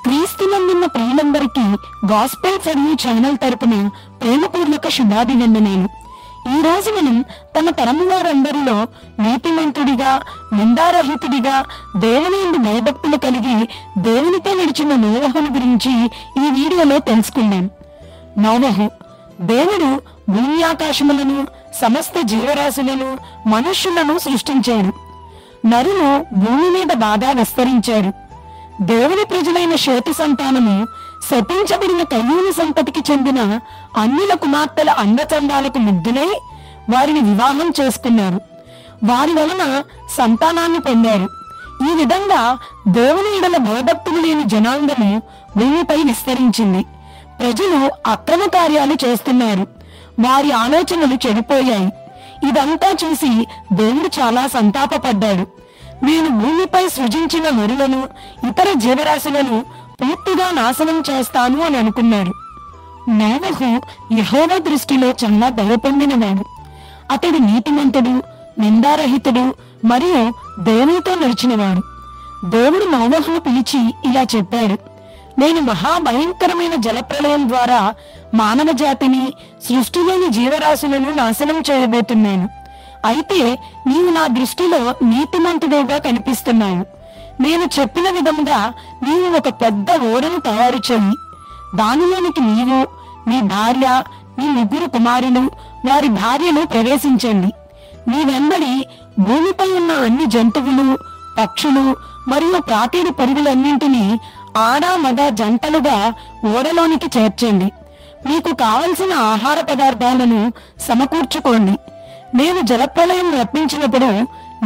క్రీస్తునందున్న ప్రియులందరికీ gospel for you channel తరపున ప్రేమపూర్వక శుభాభినందనలు. ఈ రోజు మనం తమ తరము వారందరిలో నీతిమంతుడిగా, నిందారహితుడిగా, దేవుని యందు భయభక్తులు కలిగి దేవునితో నడిచిన నోవహును గురించి ఈ వీడియోలో తెలుసుకుందాం. నోవహు దేవుడు భూమి ఆకాశములను, సమస్త జీవరాశులను, మనుష్యులను సృష్టించాడు. నరులు భూమి మీద బాగా విస్తరించారు. దేవుని ప్రజలైన షేతు సంతానము శపించబడిన కయ్యూని సంతతికి చెందిన అన్యుల కుమార్తెల అందచందాలకు ముగ్ధులై వారిని వివాహం చేసుకున్నారు. వారి వలన సంతానాన్ని పొందారు. ఈ విధంగా దేవుని ఎడల భయభక్తులు లేని జనాంగము భూమిపై విస్తరించింది. ప్రజలు అక్రమ కార్యాలు చేస్తున్నారు. వారి ఆలోచనలు చెడిపోయాయి. ఇదంతా చూసి దేవుడు చాలా సంతాపపడ్డాడు. నేను భూమిపై సృజించిన నరులను, ఇతర జీవరాశులను పూర్తిగా నాశనం చేస్తాను అని అనుకున్నాడు. నోవహు యెహోవా దృష్టిలో చాలా దయ పొందినవాడు. అతడు నీతిమంతుడు, నిందారహితుడు మరియు దేవునితో నడిచినవాడు. దేవుడు నోవహును పిలిచి ఇలా చెప్పాడు: నేను మహాభయంకరమైన జలప్రలయం ద్వారా మానవ జాతిని, సృష్టిలోని జీవరాశులను నాశనం చేయబోతున్నాను. అయితే నీవు నా దృష్టిలో నీతిమంతుడుగా కనిపిస్తున్నావు. నేను చెప్పిన విధంగా నీవు ఒక పెద్ద ఓడను తయారు చేయి. దానిలోనికి నీవు, నీ భార్య, నీ 3 కుమారులు, వారి భార్యలు ప్రవేశించండి. నీ వెంబడి భూమిపై ఉన్న అన్ని జంతువులు, పక్షులు మరియు ప్రాటీడు పరుగులన్నింటినీ ఆడ మగ జంటలుగా ఓడలోనికి చేర్చండి. మీకు కావలసిన ఆహార పదార్థాలను సమకూర్చుకోండి. నేను జలప్రలయం రప్పించినప్పుడు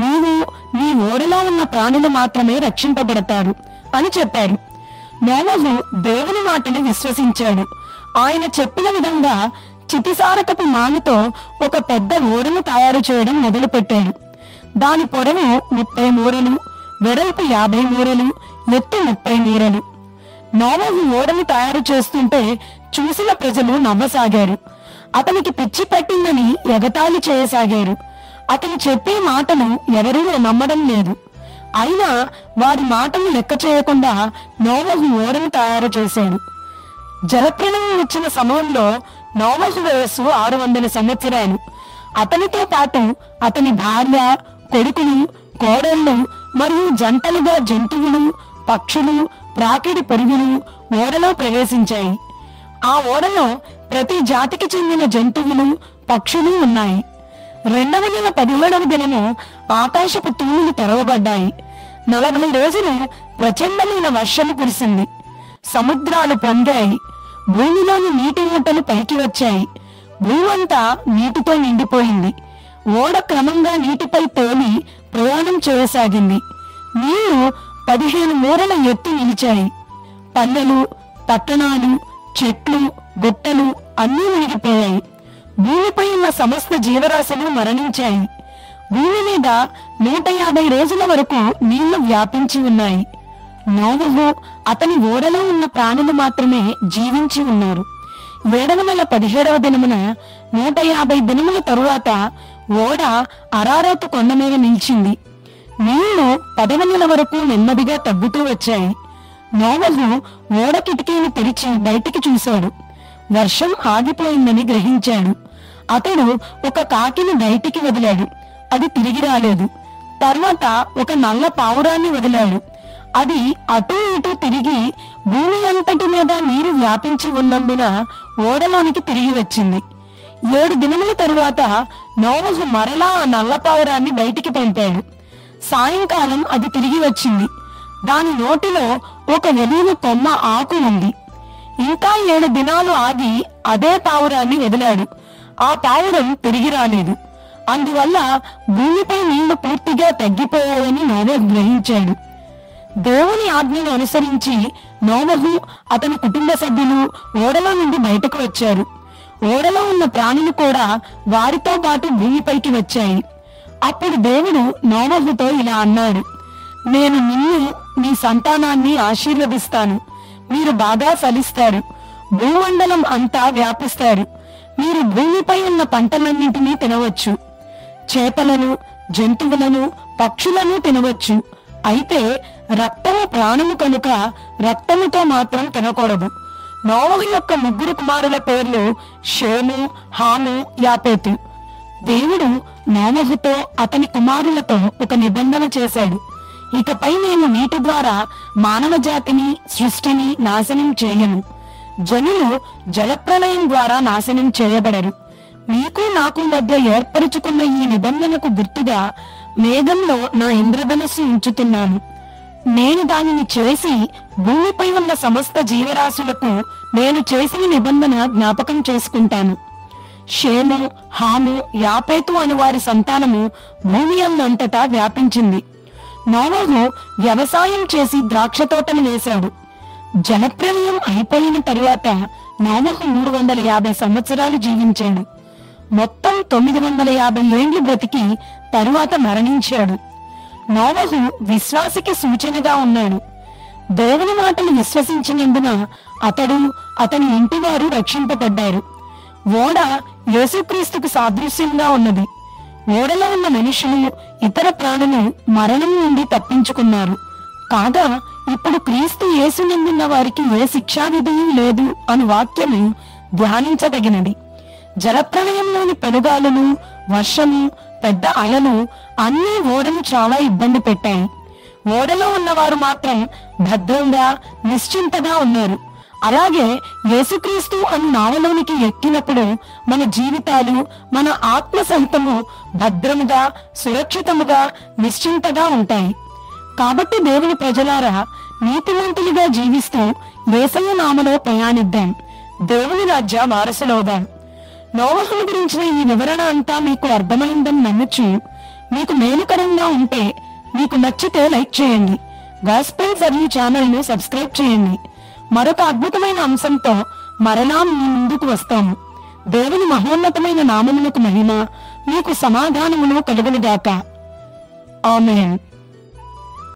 నీవు, నీ ఓడలో ఉన్న ప్రాణులు మాత్రమే రక్షింపబడతారు అని చెప్పాడు. నోవహు దేవుని మాటను విశ్వసించాడు. ఆయన చెప్పిన విధంగా చితిసారకపు మానుతో ఒక పెద్ద ఓడను తయారు చేయడం మొదలుపెట్టాడు. దాని పొడవు 30 మూరలు, వెడల్పు 50 మూరలు, ఎత్తు 30 మూరలు. నోవహు ఓడను తయారు చేస్తుంటే చూసిన ప్రజలు నవ్వసాగారు. అతనికి పిచ్చి పట్టిందని ఎగతాళి చేయసాగారు. అతను చెప్పే మాటలు ఎవరూ నమ్మడం లేదు. అయినా వారి మాటలు లెక్క చేయకుండా నోవహు ఓడను తయారు చేశాడు. జలప్రలయం వచ్చిన సమయంలో నోవహు వయస్సు 600 సంవత్సరాలు. అతనితో పాటు అతని భార్య, కొడుకులు, కోడళ్ళు మరియు జంటలుగా జంతువులు, పక్షులు, ప్రాకిడి పరుగులు ఓడలో ప్రవేశించాయి. ఆ ఓడలో ప్రతి జాతికి చెందిన జంతువులు, పక్షులు ఉన్నాయి. 2వ నెల 17వ దినము ఆకాశపు తూములు తెరవబడ్డాయి. 40 రోజులు ప్రచండమైన వర్షం కురిసింది. సముద్రాలు పొంగాయి. భూమిలోని నీటి ఊటలు పైకి వచ్చాయి. భూమంతా నీటితో నిండిపోయింది. ఓడ క్రమంగా నీటిపై తేలి ప్రయాణం చేయసాగింది. నీళ్లు 15 మూరల ఎత్తు నిలిచాయి. పల్లెలు, పట్టణాలు, చెట్లు, గుట్టలు అన్నీ మునిగిపోయాయి. భూమిపై ఉన్న సమస్త జీవరాశులు మరణించాయి. భూమి మీద 150 రోజుల వరకు నీళ్లు వ్యాపించి ఉన్నాయి. నోవహు, అతని ఓడలో ఉన్న ప్రాణులు మాత్రమే జీవించి ఉన్నారు. 7వ నెల 17వ దినమున 150 దినముల తరువాత ఓడ అరారాతు కొండ మీద నిలిచింది. నీళ్లు 10వ నెల వరకు నెమ్మదిగా తగ్గుతూ వచ్చాయి. నోవహు ఓడ కిటికీని తెరిచి బయటికి చూశాడు. వర్షం ఆగిపోయిందని గ్రహించాడు. అతడు ఒక కాకిని బయటికి వదిలాడు. అది తిరిగి రాలేదు. తర్వాత ఒక నల్ల పావురాన్ని వదిలాడు. అది అటూ ఇటూ తిరిగి భూమి అంతటి మీద నీరు వ్యాపించి ఉన్నందున ఓడలోనికి తిరిగి వచ్చింది. 7 దినముల తరువాత నోవహు మరలా ఆ నల్ల పావురాన్ని బయటికి పంపాడు. సాయంకాలం అది తిరిగి వచ్చింది. దాని నోటిలో ఒక వెలువ కొమ్మ ఆకు ఉంది. ఇంకా 7 దినాలు ఆగి అదే పావురాన్ని వదిలాడు. ఆ పావురం తిరిగి రాలేదు. అందువల్ల భూమిపై నీళ్లు పూర్తిగా తగ్గిపోయాయని నోవహు గ్రహించాడు. దేవుని ఆజ్ఞను అనుసరించి నోవహు, అతని కుటుంబ సభ్యులు ఓడలో నుండి బయటకు వచ్చారు. ఓడలో ఉన్న ప్రాణులు కూడా వారితో పాటు భూమిపైకి వచ్చాయి. అప్పుడు దేవుడు నోవహుతో ఇలా అన్నాడు: నేను నిన్ను, నీ సంతానాన్ని ఆశీర్వదిస్తాను. మీరు బాగా ఫలిస్తారు. భూమండలం అంతా వ్యాపిస్తారు. మీరు భూమిపై ఉన్న పంటలన్నింటినీ తినవచ్చు. చేపలను, జంతువులను, పక్షులను తినవచ్చు. అయితే రక్తము ప్రాణము కనుక రక్తముతో మాత్రం తినకూడదు. నోవహు యొక్క 3 కుమారుల పేర్లు షేము, హాము, యాపేతు. దేవుడు నోవహుతో అతని కుమారులతో ఒక నిబంధన చేశాడు. ఇకపై నేను నీటి ద్వారా మానవ జాతిని, సృష్టిని నాశనం చేయను. జనులు జలప్రలయం ద్వారా నాశనం చేయబడరు. మీకు నాకు మధ్య ఏర్పరచుకున్న ఈ నిబంధనకు గుర్తుగా మేఘంలో నా ఇంద్రధనస్సు ఉంచుతున్నాను. నేను దానిని చేసి భూమిపై ఉన్న సమస్త జీవరాశులకు నేను చేసిన నిబంధన జ్ఞాపకం చేసుకుంటాను. షేము, హాము, యాపేతు అని వారి సంతానము భూమి అంతటా వ్యాపించింది. నోవహు వ్యవసాయం చేసి ద్రాక్ష తోటలు వేశాడు. జలప్రలయం అయిపోయిన తరువాత నోవహు 350 సంవత్సరాలు జీవించాడు. మొత్తం 950 ఏండ్లు బ్రతికి తరువాత మరణించాడు. నోవహు విశ్వాసికి సూచనగా ఉన్నాడు. దేవుని మాటను విశ్వసించినందున అతడు, అతని ఇంటివారు రక్షింపబడ్డారు. ఓడ యేసుక్రీస్తుకు సాదృశ్యంగా ఉన్నది. ఓడలో ఉన్న మనుషులు, ఇతర ప్రాణులు మరణం నుండి తప్పించుకున్నారు. కాగా ఇప్పుడు క్రీస్తు యేసునందున్న వారికి ఏ శిక్షావిధి లేదు అను వాక్యము ధ్యానించదగినది. జలప్రలయంలోని పెనుగాలులు, వర్షము, పెద్ద అలలు అన్ని ఓడను చాలా ఇబ్బంది పెట్టాయి. ఓడలో ఉన్నవారు మాత్రం భద్రంగా, నిశ్చింతగా ఉన్నారు. అలాగే యేసుక్రీస్తు అను నావలోనికి ఎక్కినప్పుడు మన జీవితాలు, మన ఆత్మ సహితము భద్రముగా, సురక్షితముగా, నిశ్చింతగా ఉంటాయి. కాబట్టి దేవుని ప్రజలారా, నీతిమంతులుగా జీవిస్తూ యేసయ్య నామలో ప్రయాణిద్దాం. దేవుని రాజ్య వారసులవుదాం. నోవహును గురించిన ఈ వివరణ అంతా మీకు అర్థమైందని నమ్ముచు, మీకు మేలుకరంగా ఉంటే, మీకు నచ్చితే లైక్ చేయండి. గాస్పెల్ జర్నీ ఛానల్ ను సబ్స్క్రైబ్ చేయండి. మరొక అద్భుతమైన అంశంతో మరలా మీ ముందుకు వస్తాము. దేవుని మహోన్నతమైన నామములకు మహిమ, మీకు సమాధానమును కలుగునుగాక. ఆమేన్.